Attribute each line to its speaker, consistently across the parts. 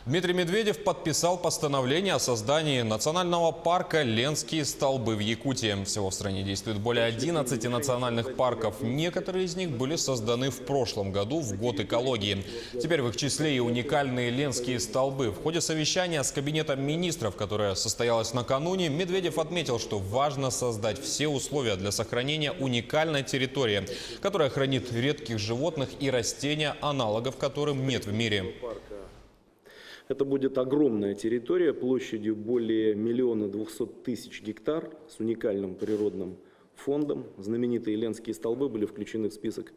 Speaker 1: Дмитрий Медведев подписал постановление о создании национального парка «Ленские столбы» в Якутии. Всего в стране действует более 11 национальных парков. Некоторые из них были созданы в прошлом году, в год экологии. Теперь в их числе и уникальные «Ленские столбы». В ходе совещания с Кабинетом министров, которое состоялось накануне, Медведев отметил, что важно создать все условия для сохранения уникальной территории, которая хранит редких животных и растения, аналогов которым нет в мире.
Speaker 2: Это будет огромная территория площадью более 1 200 000 гектар с уникальным природным фондом. Знаменитые Ленские столбы были включены в список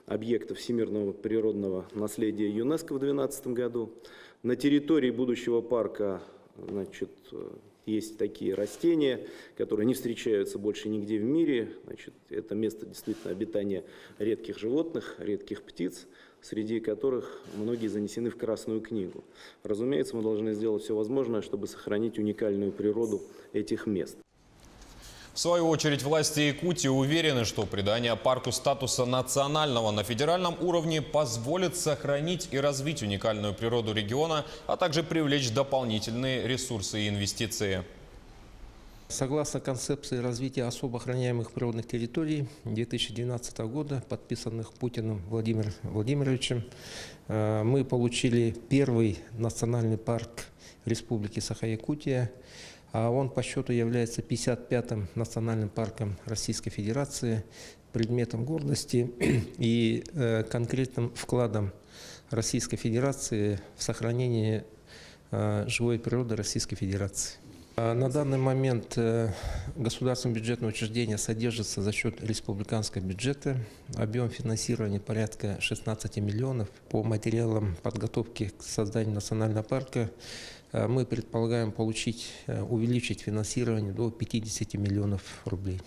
Speaker 2: объектов всемирного природного наследия ЮНЕСКО в 2012 году. На территории будущего парка, есть такие растения, которые не встречаются больше нигде в мире. Это место действительно обитания редких животных, редких птиц, среди которых многие занесены в Красную книгу. Разумеется, мы должны сделать все возможное, чтобы сохранить уникальную природу этих мест.
Speaker 1: В свою очередь, власти Якутии уверены, что придание парку статуса национального на федеральном уровне позволит сохранить и развить уникальную природу региона, а также привлечь дополнительные ресурсы и инвестиции.
Speaker 3: Согласно концепции развития особо охраняемых природных территорий 2012 года, подписанных Путиным Владимиром Владимировичем, мы получили первый национальный парк Республики Саха-Якутия. Он по счету является 55-м национальным парком Российской Федерации, предметом гордости и конкретным вкладом Российской Федерации в сохранение живой природы Российской Федерации. На данный момент государственное бюджетное учреждение содержится за счет республиканского бюджета. Объем финансирования порядка 16 миллионов. По материалам подготовки к созданию национального парка мы предполагаем увеличить финансирование до 50 миллионов рублей.